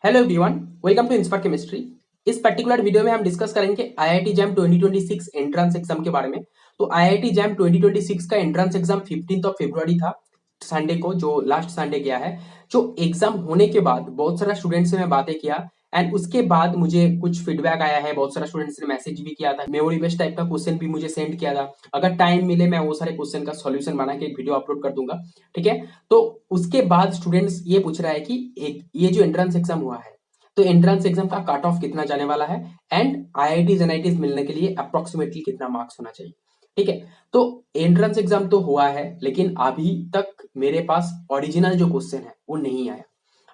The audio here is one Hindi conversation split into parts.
Hello everyone, welcome to inspire chemistry. इस पर्टिकुलर वीडियो में हम डिस्कस करेंगे आईआईटी जैम 2026 एंट्रेंस एग्जाम के बारे में। तो आईआईटी जैम 2026 का एंट्रेंस एग्जाम 15 फरवरी था, संडे को, जो लास्ट संडे गया है। जो एग्जाम होने के बाद बहुत सारा स्टूडेंट से मैं बातें किया एंड उसके बाद मुझे कुछ फीडबैक आया है। बहुत सारा स्टूडेंट्स ने मैसेज भी किया था, मेमोरी बेस्ड टाइप का क्वेश्चन भी मुझे सेंड किया था। अगर टाइम मिले मैं वो सारे क्वेश्चन का सॉल्यूशन बना के एक वीडियो अपलोड कर दूंगा, ठीक है। तो उसके बाद स्टूडेंट्स ये पूछ रहा है कि एक ये जो एंट्रेंस एग्जाम हुआ है, तो एंट्रेंस एग्जाम का कट ऑफ कितना जाने वाला है एंड आईआईटीज एनआईटीज मिलने के लिए अप्रोक्सीमेटली कितना मार्क्स होना चाहिए, ठीक है। तो एंट्रेंस एग्जाम तो हुआ है, लेकिन अभी तक मेरे पास ओरिजिनल जो क्वेश्चन है वो नहीं आया।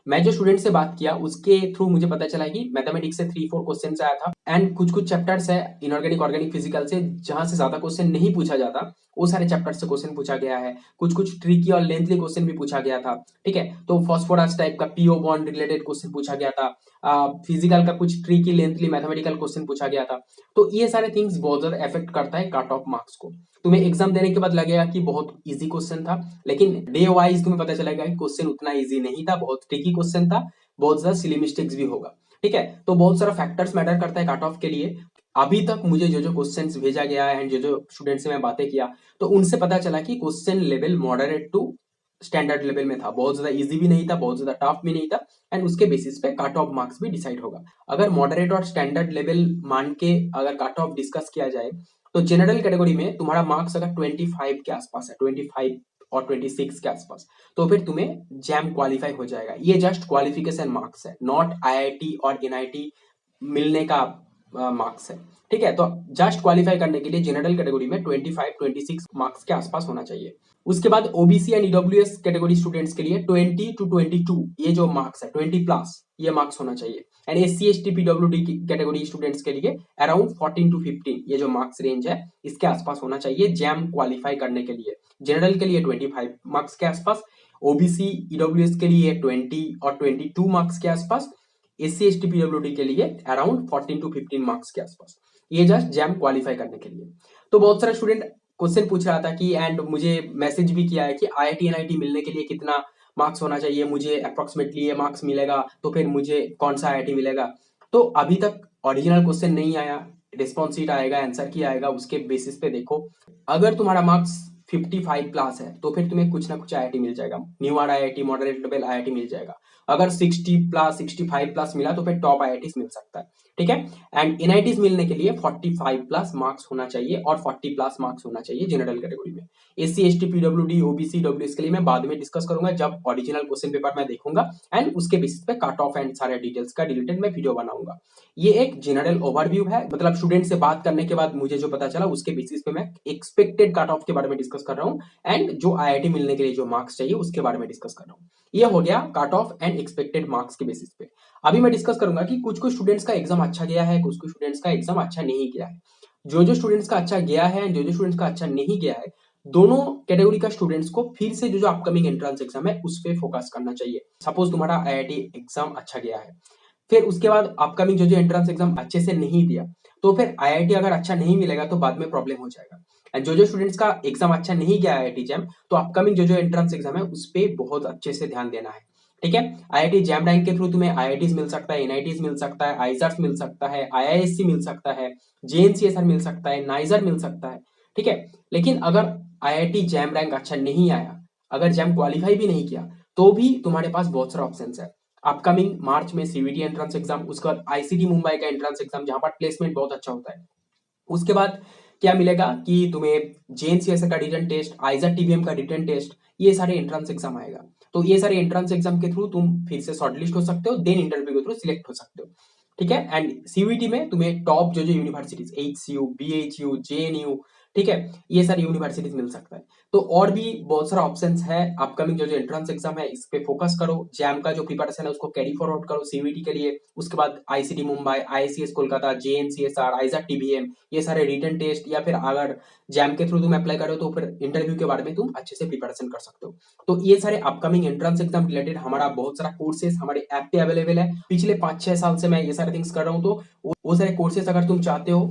मैं जो स्टूडेंट से बात किया उसके थ्रू मुझे पता चला कि मैथमेटिक्स से 3-4 क्वेश्चन आया था एंड कुछ कुछ चैप्टर्स है इनऑर्गेनिक ऑर्गेनिक फिजिकल से जहां से ज्यादा क्वेश्चन नहीं पूछा जाता, वो सारे चैप्टर से क्वेश्चन पूछा गया है। कुछ कुछ ट्रिकी और लेंथली क्वेश्चन भी पूछा गया था, ठीक है। तो फॉस्फोरस टाइप का पीओ बॉन्ड रिलेटेड क्वेश्चन पूछा गया था। फिजिकल का कुछ ट्रिकी लेंथली मैथमेटिकल क्वेश्चन पूछा गया था। तो ये सारे थिंग्स बहुत ज्यादा इफेक्ट करता है कट ऑफ मार्क्स को। तुम्हें एग्जाम देने के बाद लगेगा कि बहुत इजी क्वेश्चन था, लेकिन डे वाइज तुम्हें पता चलेगा कि क्वेश्चन उतना इजी नहीं था, बहुत ट्रिकी क्वेश्चन था, बहुत ज्यादा सिली मिस्टेक्स भी होगा, ठीक है। तो बहुत सारा फैक्टर्स मैटर करता है कट ऑफ के लिए। अभी तक मुझे जो जो क्वेश्चंस भेजा गया है एंड जो जो स्टूडेंट से मैं बातें किया, तो उनसे पता चला कि question level moderate to standard level में था, बहुत ज्यादा इजी भी नहीं था, बहुत ज्यादा टफ भी नहीं था। एंड उसके बेसिस पे कट ऑफ मार्क्स भी डिसाइड होगा। अगर मॉडरेट और स्टैंडर्ड लेवल मान के अगर कट ऑफ डिस्कस किया जाए, तो जनरल कैटेगरी में तुम्हारा मार्क्स अगर 25 के आसपास है, 25 और 26 के आसपास, तो फिर तुम्हें जैम क्वालिफाई हो जाएगा। ये जस्ट क्वालिफिकेशन मार्क्स है, नॉट आईआईटी और एनआईटी मिलने का मार्क्स है, ठीक है। तो जस्ट क्वालिफाई करने के लिए जनरल कैटेगरी में 25-26 मार्क्स के आसपास होना चाहिए। उसके बाद OBC and EWS category students के लिए 20-22 ये जो मार्क्स है, 20 प्लस ये मार्क्स होना चाहिए। And SC ST PWD category students के लिए अराउंड 14-15 ये जो मार्क्स रेंज है इसके आसपास होना चाहिए जैम क्वालिफाई करने के लिए। जनरल के लिए 25 मार्क्स के आसपास, ओबीसी ईडब्ल्यूएस के लिए 20 और 22 मार्क्स के आसपास, एससी एसटी पीडब्ल्यूडी के लिए अराउंड 14-15 मार्क्स के आसपास, ये जस्ट जैम क्वालिफाई करने के लिए। तो बहुत सारे स्टूडेंट क्वेश्चन पूछ रहा था कि एंड मुझे मैसेज भी किया है कि आईआईटी एनआईटी मिलने के लिए कितना मार्क्स होना चाहिए, मुझे अप्रोक्सीमेटली ये मार्क्स मिलेगा तो फिर मुझे कौन सा आईआईटी मिलेगा। तो अभी तक ओरिजिनल क्वेश्चन नहीं आया, रिस्पॉन्स शीट आएगा, आंसर की आएगा, उसके बेसिस पे देखो। अगर तुम्हारा मार्क्स 55 प्लस है तो फिर तुम्हें कुछ ना कुछ आईआईटी मिल जाएगा, new R IIT, moderate level IIT मिल जाएगा। अगर 60 प्लस 65 प्लस मिला तो फिर टॉप आईआईटी मिल सकता है, ठीक है। एंड एनआईटीज मिलने के लिए 45 प्लस मार्क्स होना चाहिए और 40 प्लस मार्क्स होना चाहिए जनरल कैटेगरी में। SC ST PWD OBC WS के लिए मैं बाद में डिस्कस करूंगा जब ओरिजिनल क्वेश्चन पेपर मैं देखूंगा एंड उसके बेसिस पे कट ऑफ एंड सारे डिटेल्स का डिलीटेड मैं वीडियो बनाऊंगा। ये एक जनरल ओवरव्यू है, मतलब स्टूडेंट से बात करने के बाद मुझे जो पता चला उसके बेसिस पे मैं एक्सपेक्टेड कट ऑफ के बारे में डिस्कस कर रहा हूँ एंड जो आईआईटी मिलने के लिए जो मार्क्स चाहिए उसके बारे में डिस्कस कर रहा हूँ। ये हो गया cut off and expected marks के बेसिस पे। अभी मैं डिस्कस करूंगा कि कुछ कुछ स्टूडेंट्स का एग्जाम अच्छा गया है, कुछ कुछ स्टूडेंट्स का एग्जाम अच्छा नहीं गया है। जो जो स्टूडेंट्स का अच्छा गया है, जो जो स्टूडेंट्स का अच्छा नहीं गया है, दोनों कैटेगरी का स्टूडेंट्स को फिर से जो जो अपकमिंग एंट्रेंस एग्जाम है उस पर फोकस करना चाहिए। सपोज तुम्हारा आईआईटी एग्जाम अच्छा गया है, फिर उसके बाद अपकमिंग जो जो एंट्रेंस एग्जाम अच्छे से नहीं दिया, तो फिर आईआईटी अगर अच्छा नहीं मिलेगा तो बाद में प्रॉब्लम हो जाएगा। एंड जो जो स्टूडेंट्स का एग्जाम अच्छा नहीं गया आईआईटी जैम, तो अपकमिंग जो जो एंट्रेंस एग्जाम है उस पर बहुत अच्छे से ध्यान देना है, ठीक है। आईआईटी जैम रैंक के थ्रू तुम्हें आईआईटीज मिल सकता है, एनआईटीज मिल सकता है, आईजर्स मिल सकता है, आईआईएससी मिल सकता है, जेएनसीएसआर मिल सकता है, नाइजर मिल सकता है, ठीक है। लेकिन अगर आईआईटी जैम रैंक अच्छा नहीं आया, अगर जैम क्वालिफाई भी नहीं किया, तो भी तुम्हारे पास बहुत सारा ऑप्शन है। अपकमिंग मार्च में सीवीटी एंट्रेंस एग्जाम, उसके बाद आईसीटी मुंबई का एंट्रेंस एग्जाम जहां पर प्लेसमेंट बहुत अच्छा होता है। उसके बाद क्या मिलेगा कि तुम्हें जेएनसीएस का रिटन टेस्ट, आइजर टीबीएम का रिटन टेस्ट, ये सारे एंट्रेंस एग्जाम आएगा। तो ये सारे एंट्रेंस एग्जाम के थ्रू तुम फिर से शॉर्टलिस्ट हो सकते हो, देन इंटरव्यू के थ्रू सिलेक्ट हो सकते हो, ठीक है। एंड सीवीटी में तुम्हें टॉप जो जो यूनिवर्सिटीज, एचसीयू, बीएचयू, जेएनयू, ठीक है, ये सारी यूनिवर्सिटीज मिल सकता है। तो और भी बहुत सारा ऑप्शंस है। अपकमिंग जो जो एंट्रेंस एग्जाम है इस पे फोकस करो, जैम का जो प्रिपरेशन है उसको कैरी फॉरवर्ड करो सीवीटी के लिए। उसके बाद ICT Mumbai, ICS Kolkata, JNCSR, IISER TBM, ये सारे रिटन टेस्ट, या फिर अगर जैम के थ्रू तुम अप्लाई करो तो फिर इंटरव्यू के बारे में तुम अच्छे से प्रिपरेशन कर सकते हो। तो ये सारे अपकमिंग एंट्रेंस एग्जाम रिलेटेड हमारा बहुत सारा कोर्सेज हमारे ऐप पे अवेलेबल है। पिछले 5-6 साल से मैं ये सारे थिंग्स कर रहा हूँ, तो वो सारे कोर्सेज अगर तुम चाहते हो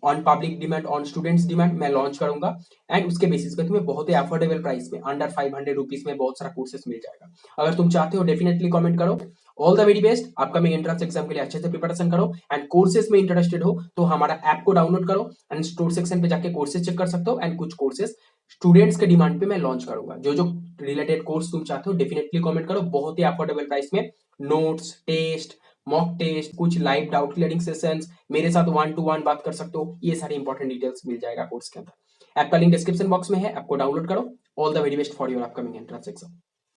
on public demand, on students demand मैं लॉन्च करूंगा एंड उसके बेसिस पे तुम्हें बहुत ही अफोर्डेबल प्राइस में अंडर 500 रुपीज में बहुत सारा कोर्सेस मिल जाएगा। अगर तुम चाहते हो डेफिनेटली कमेंट करो। All the very best, upcoming entrance exam के लिए अच्छे से प्रिपरेशन करो एंड कोर्सेज में इंटरेस्टेड हो तो हमारा ऐप को डाउनलोड करो एंड स्टोर सेक्शन पे जाके कोर्सेज चेक कर सकते हो एंड कुछ कोर्सेज स्टूडेंट्स के डिमांड पे मैं लॉन्च करूंगा। जो जो रिलेटेड कोर्स तुम चाहते हो डेफिनेटली कमेंट करो, बहुत ही अफोर्डेबल प्राइस में नोट्स, टेस्ट, मॉक टेस्ट, कुछ लाइव डाउट क्लियरिंग सेशंस, मेरे साथ 1-to-1 बात कर सकते हो, ये सारी इंपॉर्टेंट डिटेल्स मिल जाएगा कोर्स के अंदर। ऐप का लिंक डिस्क्रिप्शन बॉक्स में है, ऐप को डाउनलोड करो। All the very best for your upcoming entrance exam.